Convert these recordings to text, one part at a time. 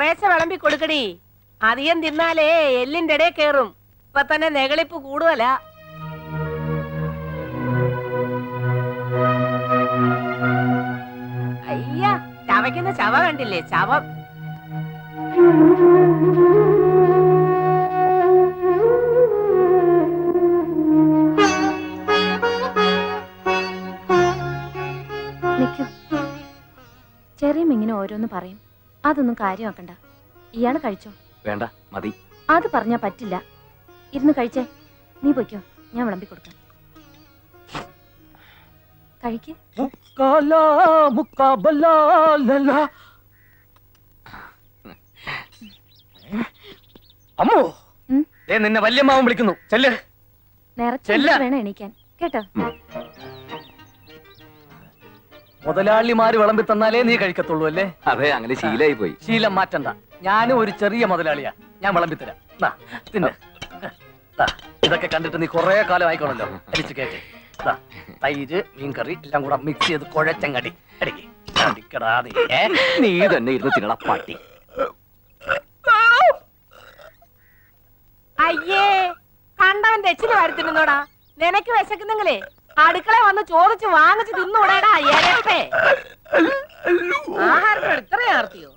കൊറേശ്ശെ വിളമ്പി കൊടുക്കടി. അധികം തിന്നാലേ എല്ലിന്റെ ഇടയിൽ കേറും. ഇപ്പൊ തന്നെ നെകളിപ്പ് കൂടുതലാ. അയ്യ, ചവയ്ക്കുന്ന ചവ കണ്ടില്ലേ? ചവം. ചെറിയ ഇങ്ങനെ ഓരോന്ന് പറയും. അതൊന്നും കാര്യമാക്കണ്ട. ഇയാള് കഴിച്ചോ? വേണ്ട, മതി. അത് പറഞ്ഞാ പറ്റില്ല. ഇരുന്ന് കഴിച്ചേ. നീ പൊയ്ക്കോ, ഞാൻ വിളമ്പി കൊടുക്കാം. കഴിക്ക്. അമ്മോ, നിന്നെ വല്യമ്മാവൻ വിളിക്കുന്നു. ചെല്ല്. നേരത്തെ വേണം എണീക്കാൻ കേട്ടോ. മുതലാളിമാര് വിളമ്പി തന്നാലേ നീ കഴിക്കത്തുള്ളൂ അല്ലേ? അതെ, അങ്ങനെ ശീലായി പോയി. ശീലം മാറ്റണ്ട. ഞാനും ഒരു ചെറിയ മുതലാളിയാ. ഞാൻ വിളമ്പി തരാം. ഇതൊക്കെ കണ്ടിട്ട് നീ കൊറേ കാലം ആയിക്കോണല്ലോ. അടിച്ചു കേട്ടെ. തൈര്, മീൻകറി എല്ലാം കൂടെ മിക്സ് ചെയ്ത് കുഴച്ചങ്ങടി അടിക്കടാ. നീ തന്നെ ഇരുന്ന് തിന്നണ പട്ടി. അയ്യേ, കണ്ടവൻ തെച്ചിന് വരുത്തിരുന്നോടാ. നിനക്ക് വിശക്കുന്നെങ്കിലേ അടുക്കള വന്ന് ചോദിച്ച് വാങ്ങിച്ച് തിന്നൂടാടാ. ആഹാരത്തിൽ ഇത്രയും ആർത്തിയോ?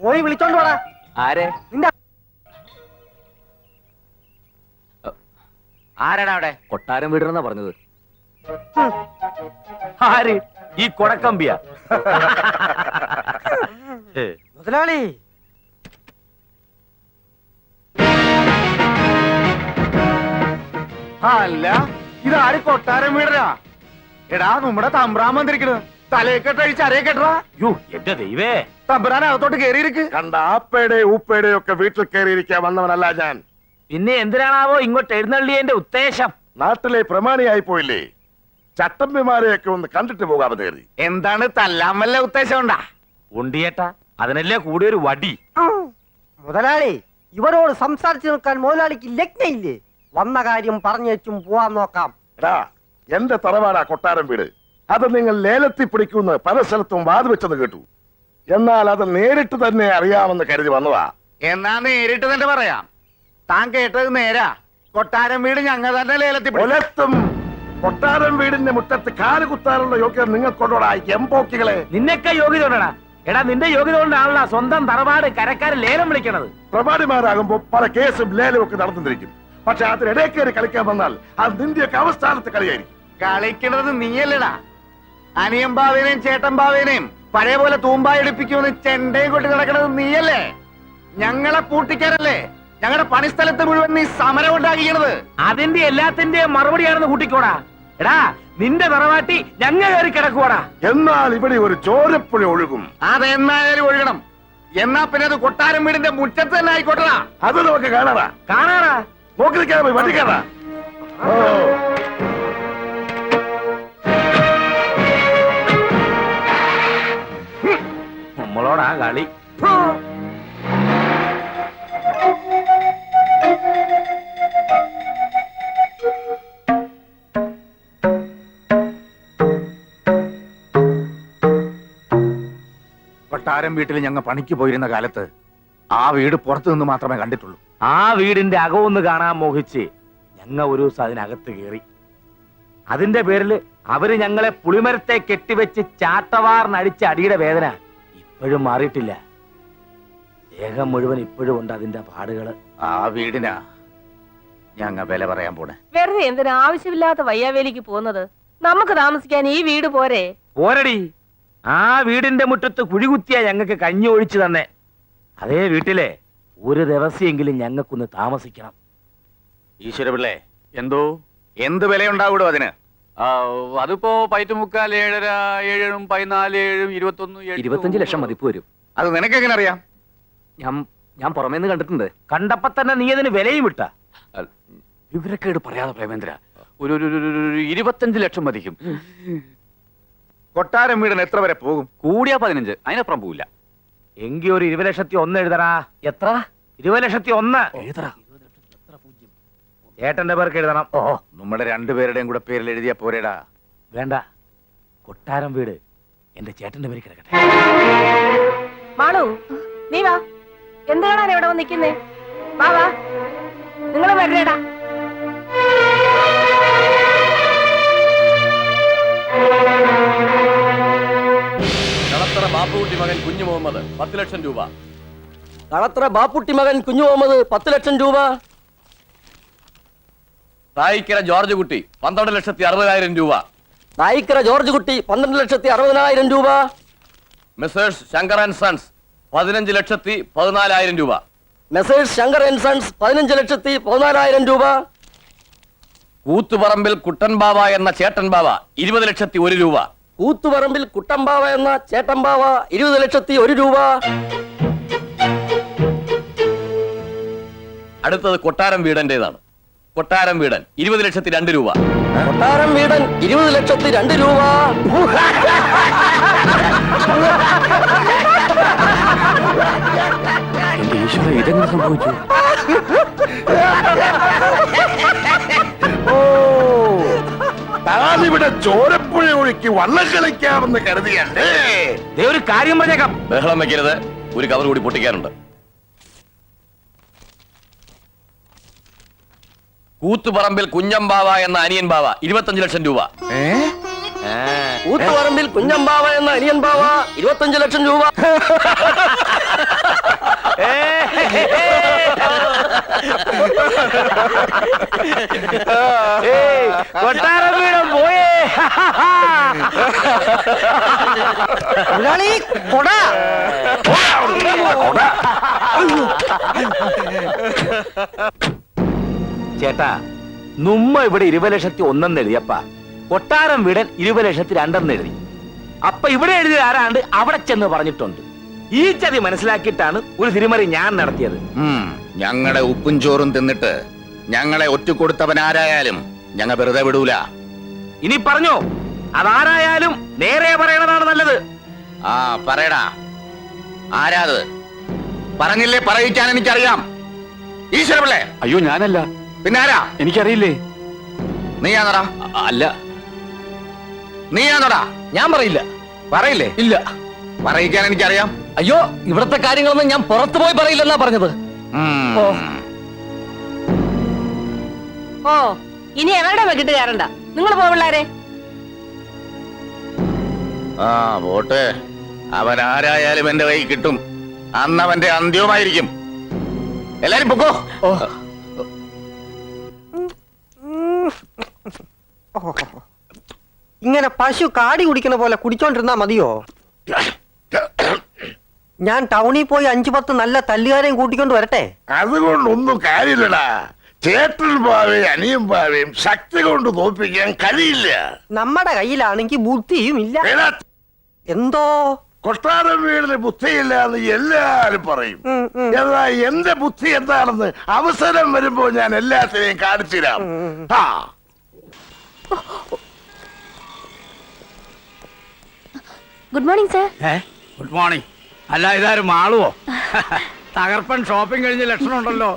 പോയി വിളിച്ചോണ്ട് പോടാ. ആരെ? നിന്റെ ആരാടാ അവിടെ? കൊട്ടാരം വീടണെന്നാ പറഞ്ഞത്. ആര്? ഈ കൊടക്കമ്പിയ മുതലാളി. അല്ല, ഇതാര് കൊട്ടാരം വീടരാ? എടാ, നമ്മുടെ തമ്പ്രാൻ വന്നിരിക്കുന്നത്. തലയെക്കെട്ടഴിച്ച് അരയെക്കെട്ടാ. യോ എന്റെ ദൈവേ, തമ്പ്രാൻ അകത്തോട്ട് കേറിയിരിക്ക്. കണ്ട ആപ്പയുടെ ഊപ്പയുടെ ഒക്കെ വീട്ടിൽ കയറിയിരിക്കാൻ വന്നവനല്ല ഞാൻ. പിന്നെ എന്തിനാണാവോ ഇങ്ങോട്ട് എഴുന്നള്ളിയതിന്റെ ഉദ്ദേശം? നാട്ടിലെ പ്രമാണിയായി പോയില്ലേ, ചട്ടമ്പിമാരെയൊക്കെ ഒന്ന് കണ്ടിട്ട് പോകാമെന്ന് കരുതി. എന്താണ് തല്ലാൻ വല്ല ഉദ്ദേശം ഉണ്ടാ? ഉണ്ടിയേട്ടാ, അതിനല്ലേ കൂടിയൊരു വടി. മുതലാളി, ഇവരോട് സംസാരിച്ചു നിൽക്കാൻ മുതലാളിക്ക് ലഗ്നയില്ലേ? വന്ന കാര്യം പറഞ്ഞു വെച്ചും പോവാൻ നോക്കാം. എടാ, എന്റെ തറവാടാ കൊട്ടാരം വീട്. അത് നിങ്ങൾ ലേലത്തിൽ പിടിക്കുമെന്ന് പല സ്ഥലത്തും വാതുവെച്ചെന്ന് കേട്ടു. എന്നാൽ അത് നേരിട്ട് തന്നെ അറിയാമെന്ന് കരുതി വന്നതാ. എന്നാ നേരിട്ട് തന്നെ പറയാം. താൻ കേട്ടത് നേരാ. കൊട്ടാരം വീട് ഞങ്ങൾ തന്നെ ലേലത്തിൽ പുലത്തും. കൊട്ടാരം വീടിന്റെ മുറ്റത്ത് കാല് കുത്താനുള്ള യോഗ്യത നിങ്ങൾക്കൊണ്ടോടാ എംപോക്കികളെ. നിന്നൊക്കെ യോഗ്യത കൊണ്ടാ. എടാ, നിന്റെ യോഗ്യത കൊണ്ടാണല്ലോ സ്വന്തം തറവാട് കരക്കാരെ ലേലം വിളിക്കണത്. പ്രമാണിമാരാകുമ്പോ പല കേസും ലേലവും ഒക്കെ നടന്നിരിക്കും. പക്ഷെ അതിനിടയിൽ കയറി കളിക്കാൻ വന്നാൽ അത് നിന്റെയൊക്കെ അവസ്ഥാനത്ത് കളിയായിരിക്കും. കളിക്കണത് നീയല്ലടാ. അനിയൻ ബാവേനെയും ചേട്ടൻ ബാവേനെയും പഴയ പോലെ തൂമ്പായി എടുപ്പിക്കുമെന്ന് ചെണ്ടയും കൊട്ടി നടക്കണത് നീയല്ലേ? ഞങ്ങളെ പൂട്ടിക്കാരല്ലേ ഞങ്ങളുടെ പണിസ്ഥലത്ത് മുഴുവൻ നീ സമരം ഉണ്ടാക്കിക്കണത്. അതിന്റെ എല്ലാത്തിന്റെയും മറുപടിയാണെന്ന് കൂട്ടിക്കോടാ. എടാ, നിന്റെ തറവാട്ടി ഞങ്ങൾ കയറി കിടക്കുവാടാ. എന്നാൽ ഇവിടെ ഒരു ചോരപ്പുഴ ഒഴുകും. അതെന്നായാലും ഒഴുകണം. എന്നാ പിന്നെ അത് കൊട്ടാരം വീടിന്റെ മുറ്റത്ത് തന്നെ ആയിക്കോട്ടടാ. അത് നമുക്ക് കാണാറാ. കാണാറാ. നോക്കി നിൽക്കാതെ പോയി വണ്ടിക്കാറാ. നമ്മളോടാ കളി. കൊട്ടാരം വീട്ടിൽ ഞങ്ങൾ പണിക്ക് പോയിരുന്ന കാലത്ത് ആ വീട് പുറത്തു നിന്ന് മാത്രമേ കണ്ടിട്ടുള്ളൂ. ആ വീടിന്റെ അകമൊന്ന് കാണാൻ മോഹിച്ച് ഞങ്ങൾ ഒരു ദിവസം അതിനകത്ത് കയറി. അതിന്റെ പേരിൽ അവര് ഞങ്ങളെ പുളിമരത്തെ കെട്ടിവെച്ച് ചാട്ടവാറിനടിച്ച അടിയുടെ വേദന ഇപ്പോഴും മാറിയിട്ടില്ല. ദേഹം മുഴുവൻ ഇപ്പോഴും ഉണ്ട് അതിന്റെ പാടുകള്. ആ വീടിനാ ഞങ്ങൾ വില പറയാൻ പോണേ. വെറുതെ എന്തിനാ ആവശ്യമില്ലാത്ത വയ്യാവേലിക്ക് പോകുന്നത്? നമുക്ക് താമസിക്കാൻ ഈ വീട് പോരെ? പോരടി. ആ വീടിന്റെ മുറ്റത്ത് കുഴികുത്തിയാ ഞങ്ങൾക്ക് കഞ്ഞി ഒഴിച്ചു തന്നെ. അതേ വീട്ടിലെ ഒരു ദിവസമെങ്കിലും ഞങ്ങൾക്കൊന്ന് താമസിക്കണം. ഈശ്വരപിള്ളേ, എന്തോ എന്ത് വിലയുണ്ടാവൂടോ അതിന്? അതിപ്പോ 5.75, 7, 7, 14, 7, 21, 25 ലക്ഷം മതിപ്പ് വരും. അത് നിനക്കെങ്ങനെ അറിയാം? ഞാൻ പുറമേന്ന് കണ്ടിട്ടുണ്ട്. കണ്ടപ്പോ തന്നെ നീ അതിന് വിലയും വിട്ട. വിവരക്കേട് പറയാതെ പ്രേമേന്ദ്ര, ഒരു 25 ലക്ഷം മതിക്കും. കൊട്ടാരം വീടിന് എത്ര വരെ പോകും? കൂടിയാ 15, അതിനപ്പുറം പോവില്ല. എങ്കിൽ ഒരു 20,01,000 എഴുതറാ. എത്ര? 20,01,000 എഴുതറാ. ചേട്ടന്റെ പേർക്ക് എഴുതണം. ഓ നമ്മുടെ രണ്ടുപേരുടെയും കൂടെ പേരിൽ എഴുതിയ പോരേടാ. വേണ്ട, കൊട്ടാരം വീട് എന്റെ ചേട്ടന്റെ പേര് കിടക്കട്ടെ. മാളു നീ വാ. എന്ത് കാണാൻ എവിടെ വന്ന് നിൽക്കുന്നേ? വാ വാ, നിങ്ങൾ വരേടാ. കളത്തറ ബാപ്പുകുട്ടി മകൻ കുഞ്ഞു മുഹമ്മദ് 10 ലക്ഷം രൂപ. കളത്ര ബാപ്പുട്ടി മകൻ കുഞ്ഞു മുഹമ്മദ് 10 ലക്ഷം രൂപ. തായിക്കര ജോർജ് കുട്ടി 12,60,60,000 രൂപ. നായിക്കര ജോർജ് കുട്ടി 12,60,60,000 രൂപ. മെസ്സേഴ്സ് ശങ്കർ ആൻഡ് സൺസ് 15,14,000 രൂപ. മെസ്സേഴ്സ് ശങ്കർ ആൻഡ് സൺസ് 15,14,000 രൂപ. കൂത്തുപറമ്പിൽ കുട്ടൻ ബാവ എന്ന ചേട്ടൻ ബാവ 20,01,000 രൂപ. കൂത്തുപറമ്പിൽ കുട്ടമ്പാവ എന്ന ചേട്ടമ്പാവ 20,01,000 രൂപ. അടുത്തത് കൊട്ടാരം വീടന്റേതാണ്. കൊട്ടാരം വീടൻ 20,02,000 രൂപ. കൊട്ടാരം വീടൻ 20,02,000 രൂപ. എന്റെ ഈശ്വര, ഇതെങ്ങനെ സംഭവിച്ചു? ഓ താനിവിടെ ചോരപ്പുഴ ഒഴുക്കി വള്ളം കളിക്കാമെന്ന് കരുതിയല്ലേ? ദേ ഒരു കാര്യം പറഞ്ഞേക്കാം. ബഹളം വെക്കരുത്, ഒരു കവർ കൂടി പൊട്ടിക്കാനുണ്ട്. കൂത്തുപറമ്പിൽ കുഞ്ഞമ്പാവ എന്ന അനിയൻ ബാവ 25 ലക്ഷം രൂപ. കൂത്തുപറമ്പിൽ കുഞ്ഞമ്പാവ എന്ന അനിയൻ ബാവ 25 ലക്ഷം രൂപ. കൊട്ടാരം വീടും പോയേ. മുതലാളി, കൊട. ചേട്ടാ, നുമ്മ ഇവിടെ 20,01,000 എഴുതിയപ്പ കൊട്ടാരം വീടൻ 20,02,000 എഴുതി. അപ്പൊ ഇവിടെ എഴുതിയ ആരാണ്ട് അവിടെ ചെന്ന് പറഞ്ഞിട്ടുണ്ട്. ഈ ചതി മനസ്സിലാക്കിയിട്ടാണ് ഒരു തിരിമറി ഞാൻ നടത്തിയത്. ഞങ്ങളുടെ ഉപ്പും ചോറും തിന്നിട്ട് ഞങ്ങളെ ഒറ്റുകൊടുത്തവനാരായാലും ഞങ്ങൾ വെറുതെ വിടൂല. ഇനി പറഞ്ഞോ, അതാരായാലും നേരെ പറയണതാണ് നല്ലത്. ആ പറയടാ, ആരാത്? പറഞ്ഞില്ലേ പറയിക്കാൻ എനിക്കറിയാം. ഈശ്വരപിള്ളേ. അയ്യോ, ഞാനല്ല. പിന്നാരാ? എനിക്കറിയില്ലേ. നീയാന്നടാ? അല്ല, നീയാന്നടാ? ഞാൻ പറയില്ല. പറയില്ലേ? ഇല്ല. പറയിക്കാൻ എനിക്കറിയാം. അയ്യോ, ഇവിടത്തെ കാര്യങ്ങളൊന്നും ഞാൻ പുറത്തു പോയി പറയില്ലെന്നാ പറഞ്ഞത്. ഉം. ഓ. ഓ ഇനി എവരുടെ വെക്കിട്ട് കയറണ്ട. നിങ്ങൾ പോ പിള്ളാരെ. ആ പോട്ടെ, അവൻ ആരായാലും എന്റെ കൈ കിട്ടും. അന്ന് അവന്റെ അന്ത്യവുമായിരിക്കും. എല്ലാരും പൊക്കോ. ഇങ്ങനെ പശു കാടി കുടിക്കുന്ന പോലെ കുടിച്ചോണ്ടിരുന്നാ മതിയോ? ഞാൻ ടൗണിൽ പോയി 5-10 നല്ല തല്ലുകാരെയും കൂട്ടിക്കൊണ്ട് വരട്ടെ? അതുകൊണ്ടൊന്നും കാര്യമില്ലടാ. ചേട്ടൻ പാവയും അനിയൻ പാവയും ശക്തി കൊണ്ട് തോൽപ്പിക്കാൻ കഴിയില്ല. നമ്മുടെ കയ്യിലാണെങ്കിൽ ബുദ്ധിയും ഇല്ല. എടാ, എന്തോ കൊട്ടാരം വീടിന് ബുദ്ധിയില്ല എന്ന് എല്ലാരും പറയും. എന്നാ എന്റെ ബുദ്ധി എന്താണെന്ന് അവസരം വരുമ്പോ ഞാൻ എല്ലാത്തിനെയും കാണിച്ചുതരാം. ആ good morning sir. Good morning. അല്ല, ഇതാരും മാളുവോ? തകർപ്പൻ ഷോപ്പിംഗ് കഴിഞ്ഞ ലക്ഷണം ഉണ്ടല്ലോ.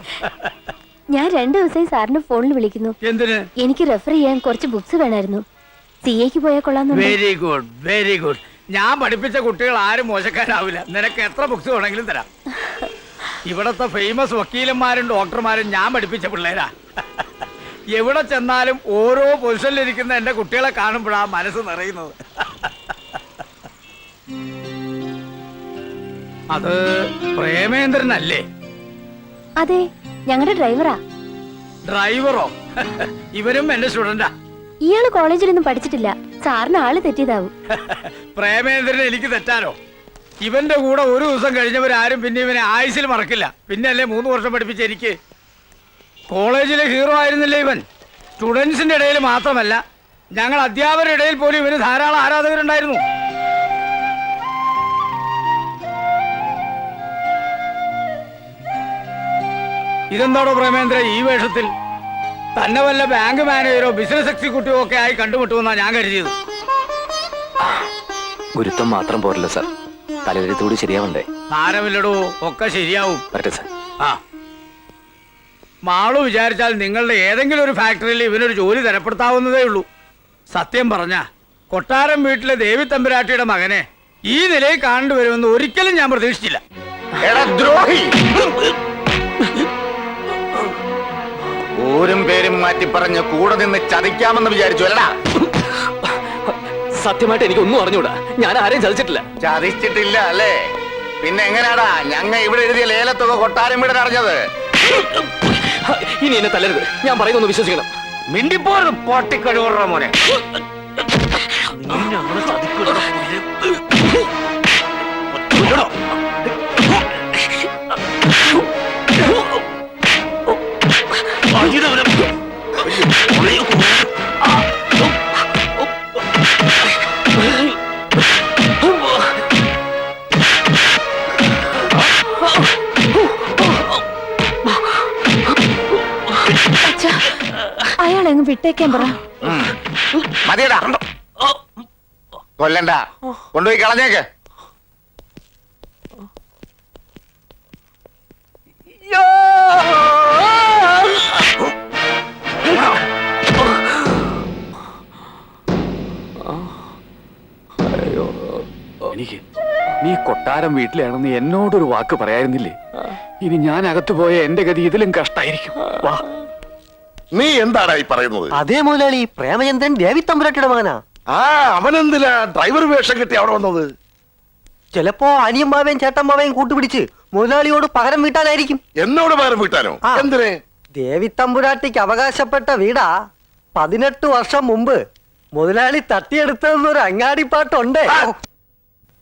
ഞാൻ 2 ദിവസമായി സാറിന് ഫോണിൽ വിളിക്കുന്നു. എന്തിന്? എനിക്ക് റെഫർ ചെയ്യാൻ കുറച്ച് ബുക്സ് വേണമായിരുന്നു. CAക്ക് പോയാൽ കൊള്ളാന്നുണ്ട്. Very good, very good. ഞാൻ പഠിപ്പിച്ച കുട്ടികൾ ആരും മോശക്കാരാവില്ല. നിനക്ക് എത്ര ബുക്സ് വേണമെങ്കിലും തരാം. ഇവിടത്തെ ഫേമസ് വക്കീലന്മാരും ഡോക്ടർമാരും ഞാൻ പഠിപ്പിച്ച പിള്ളേരാ. എവിടെ ചെന്നാലും ഓരോ പൊസിഷനിലിരിക്കുന്ന എന്റെ കുട്ടികളെ കാണുമ്പോഴാ മനസ്സ് നിറയുന്നത്. അത് പ്രേമേന്ദ്രനല്ലേ? അതെ, ഞങ്ങളുടെ ഡ്രൈവറാ. ഡ്രൈവറോ? ഇവരും എന്റെ സ്റ്റുഡന്റാ. ഇയാള് കോളേജിലൊന്നും പഠിച്ചിട്ടില്ല. സാറിന് ആള് തെറ്റിയതാവും. പ്രേമേന്ദ്രന് എനിക്ക് തെറ്റാനോ? ഇവന്റെ കൂടെ ഒരു ദിവസം കഴിഞ്ഞവരാരും പിന്നെ ഇവനെ ആയുസിൽ മറക്കില്ല. പിന്നെ അല്ലേ 3 വർഷം പഠിപ്പിച്ച എനിക്ക്. കോളേജിലെ ഹീറോ ആയിരുന്നില്ലേ ഇവൻ? സ്റ്റുഡൻസിന്റെ ഇടയിൽ മാത്രമല്ല, ഞങ്ങൾ അധ്യാപകരുടെ ഇടയിൽ പോലും ഇവന് ധാരാളം ആരാധകരുണ്ടായിരുന്നു. ഇതെന്താണോ പ്രേമേന്ദ്ര ഈ വേഷത്തിൽ? തന്നെ വല്ല ബാങ്ക് മാനേജറോ ബിസിനസ് എക്സിക്യൂട്ടീവോ ഒക്കെ ആയി കണ്ടുമുട്ടുമെന്നാ ഞാൻ കരുതിയത്. ഗുരുത്വം മാത്രം പോരല്ലോ സാർ, തലവരുത്തൂടി ശരിയാവണ്ടേ? സാരമില്ലടോ, ഒക്കെ ശരിയാവും. വരട്ടെ സാർ. ആ മാളു വിചാരിച്ചാൽ നിങ്ങളുടെ ഏതെങ്കിലും ഒരു ഫാക്ടറിയിൽ ഇവനൊരു ജോലി തരപ്പെടുത്താവുന്നതേ ഉള്ളൂ. സത്യം പറഞ്ഞ കൊട്ടാരം വീട്ടിലെ ദേവി തമ്പുരാട്ടിയുടെ മകനെ ഈ നിലയിൽ കാണുവരുമെന്ന് ഒരിക്കലും ഞാൻ പ്രതീക്ഷിച്ചില്ല. എടാ ദ്രോഹി, ഊരും പേരും മാറ്റി പറഞ്ഞ് കൂടെ നിന്ന് ചതിക്കാമെന്ന് വിചാരിച്ചു അല്ലടാ? സത്യമായിട്ട് എനിക്കൊന്നും അറിഞ്ഞൂടാ. ഞാൻ ആരെയും ചതിച്ചിട്ടില്ല. ചതിച്ചിട്ടില്ല അല്ലേ? പിന്നെ എങ്ങനെയാടാ ഞങ്ങ ഇവിടെ എഴുതിയ ലേലത്തുക കൊട്ടാരം വീടൻ അറിഞ്ഞത്? ഇനി എന്നെ തല്ലരുത്. ഞാൻ പറയുന്നൊന്ന് വിശ്വസിക്കണം. മിണ്ടിപ്പോറും പൊട്ടിക്കഴിവുറ മോനെ. അയാളെങ്ങ് വിട്ടേക്കാൻ പറ. മതിയടാ, കൊല്ലണ്ട, കൊണ്ടുപോയി കളഞ്ഞേക്ക്. എനിക്ക് നീ കൊട്ടാരം വീട്ടിലാണെന്ന് എന്നോടൊരു വാക്ക് പറയായിരുന്നില്ലേ? ഇനി ഞാൻ അകത്തു പോയ എന്റെ ഗതി ഇതിലും കഷ്ടായിരിക്കും. വാ. നീ എന്താടാ ഈ പറയുന്നത്? അതേ മുതലാളി, പ്രേമചന്ദ്രൻ ദേവി തമ്പുരാട്ടിയുടെ മകനാ. ആ അവനെന്തിനാ ഡ്രൈവർ വേഷം കിട്ടി അവിടെ വന്നത്? ചിലപ്പോ അനിയമ്പാവയും ചേട്ടമ്പാവയും കൂട്ടുപിടിച്ച് മുതലാളിയോട് പകരം വീട്ടാനായിരിക്കും. എന്നോട് പകരം വീട്ടാനോ? ആ. എന്തിന്? ദേവി തമ്പുരാട്ടിക്ക് അവകാശപ്പെട്ട വീടാ 18 വർഷം മുമ്പ് മുതലാളി തട്ടിയെടുത്തതെന്നൊരു അങ്ങാടിപ്പാട്ടുണ്ട്.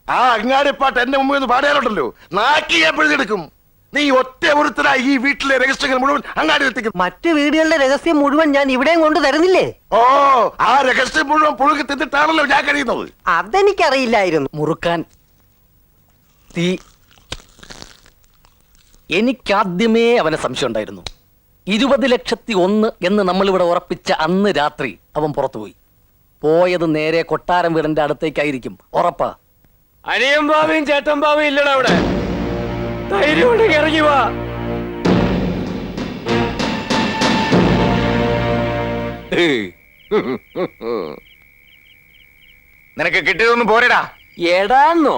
ആ അങ്ങാടിപ്പാട്ട് എന്റെ മുമ്പിൽ നിന്ന് പാടാറുണ്ടല്ലോ, നാക്കി ഞാൻ പിഴുതെടുക്കും. നീ ഒറ്റ ഒരുത്തരായി ഈ വീട്ടിലെ രഹസ്യങ്ങൾ മുഴുവൻ അങ്ങാടി എത്തിക്കും. മറ്റു വീടുകളുടെ രഹസ്യം മുഴുവൻ ഞാൻ ഇവിടെയും കൊണ്ട് തരുന്നില്ലേ? ഓ, ആ രഹസ്യം മുഴുവൻ പുഴുകി തിന്നിട്ടാണല്ലോ ഞാൻ കഴിയുന്നത്. അതെനിക്കറിയില്ലായിരുന്നു. മുറുക്കാൻ തീ. എനിക്കാദ്യമേ അവനെ സംശയം ഉണ്ടായിരുന്നു. 20,01,000 എന്ന് നമ്മളിവിടെ ഉറപ്പിച്ച അന്ന് രാത്രി അവൻ പുറത്തുപോയി. പോയത് നേരെ കൊട്ടാരം വീടിന്റെ അടുത്തേക്കായിരിക്കും, ഉറപ്പാ. അനിയൻ ബാവയും ചേട്ടൻ ബാവയും ഇല്ലടാ അവിടെ. ധൈര്യം ഉണ്ടെങ്കിൽ ഇറങ്ങി വാ. നിനക്ക് കിട്ടിയതൊന്നും പോരടാ. എടാന്നോ?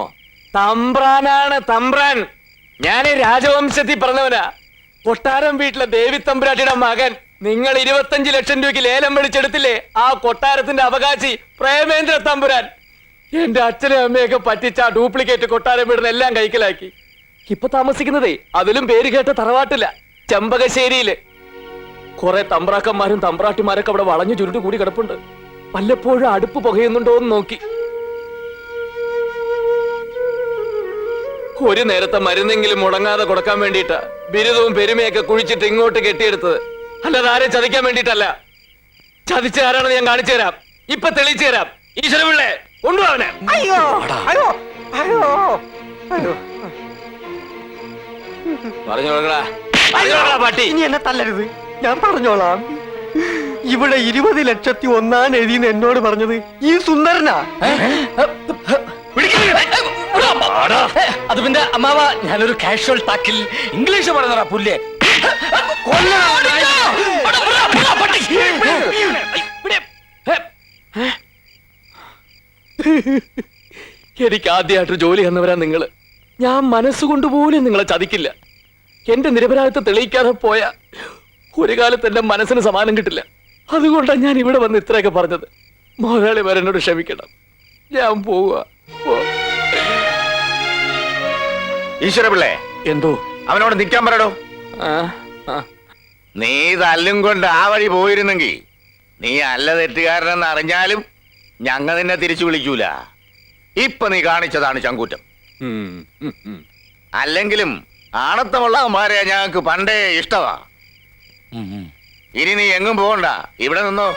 തമ്പ്രാനാണ് തമ്പ്രാൻ. ഞാൻ രാജവംശത്തിൽ പറഞ്ഞവനാ. കൊട്ടാരം വീട്ടിലെ ദേവി തമ്പുരാട്ടിയുടെ മകൻ. നിങ്ങൾ 25 ലക്ഷം രൂപയ്ക്ക് ലേലം വിളിച്ചെടുത്തില്ലേ ആ കൊട്ടാരത്തിന്റെ അവകാശി പ്രേമേന്ദ്ര തമ്പുരാൻ. എന്റെ അച്ഛനും അമ്മയൊക്കെ പറ്റിച്ച ഡ്യൂപ്ലിക്കേറ്റ് കൊട്ടാരം വീടിന് എല്ലാം കൈക്കലാക്കി. ഇപ്പൊ താമസിക്കുന്നതേ അതിലും പേര് കേട്ട തറവാട്ടില്ല, ചെമ്പകശ്ശേരിയില്. കുറെ തമ്പ്രാക്കന്മാരും തമ്പ്രാട്ടിമാരൊക്കെ അവിടെ വളഞ്ഞു ചുരുട്ട് കൂടി കിടപ്പുണ്ട്. വല്ലപ്പോഴും അടുപ്പ് പുകയുന്നുണ്ടോ എന്ന് നോക്കി. ഒരു നേരത്തെ മരുന്നെങ്കിലും മുടങ്ങാതെ കൊടുക്കാൻ വേണ്ടിയിട്ടാ ബിരുദവും പെരുമയൊക്കെ കുഴിച്ചിട്ട് ഇങ്ങോട്ട് കെട്ടിയെടുത്തത്. അല്ലാതെ ആരെ ചതിക്കാൻ വേണ്ടിയിട്ടല്ല. ചതിച്ച ആരാണെന്ന് ഞാൻ കാണിച്ചു തരാം. ഇപ്പൊ തെളിയിച്ചു തരാം. ഈശ്വരപിള്ളേ, കൊണ്ടുപോവനെ. അയ്യോ അയ്യോ അയ്യോ അയ്യോ. പറഞ്ഞോളാ പാട്ടി. ഇനി എന്നെ തല്ലരുത്, ഞാൻ പറഞ്ഞോളാം. ഇവിടെ 20,01,000 എഴുതിന്ന് എന്നോട് പറഞ്ഞത് ഈ സുന്ദരനാ. അത് പിന്നെ അമ്മാവ, ഞാനൊരു കാഷ്വൽ ടാക്കിൽ ഇംഗ്ലീഷ് പറഞ്ഞാ പുല്ലേ. എനിക്ക് ആദ്യമായിട്ട് ജോലി എന്നവരാ നിങ്ങള്. ഞാൻ മനസ്സുകൊണ്ട് പോലും നിങ്ങളെ ചതിക്കില്ല. എന്റെ നിരപരാധിത്വം തെളിയിക്കാതെ പോയ ഒരു കാലത്ത് എന്റെ മനസ്സിന് സമാനം കിട്ടില്ല. അതുകൊണ്ടാണ് ഞാൻ ഇവിടെ വന്ന് ഇത്രയൊക്കെ പറഞ്ഞത്. മുതലാളി വരെന്നോട് ക്ഷമിക്കണം. ഞാൻ പോവുക. ഈശ്വരപിള്ളേ, എന്തോ? അവനോട് നിൽക്കാൻ പറയടോ. ആ, ആ. നീ തല്ലും കൊണ്ട് ആ വഴി പോയിരുന്നെങ്കിൽ നീ അല്ല തെറ്റുകാരനെന്ന് അറിഞ്ഞാലും ഞങ്ങൾ നിന്നെ തിരിച്ചു വിളിക്കൂല. ഇപ്പൊ നീ കാണിച്ചതാണ് ചങ്കൂറ്റം. അല്ലെങ്കിലും ആണത്തമുള്ളവന്മാരെ ഞങ്ങൾക്ക് പണ്ടേ ഇഷ്ടമാ. ഇനി നീ എങ്ങും പോകണ്ട, ഇവിടെ നിന്നോ.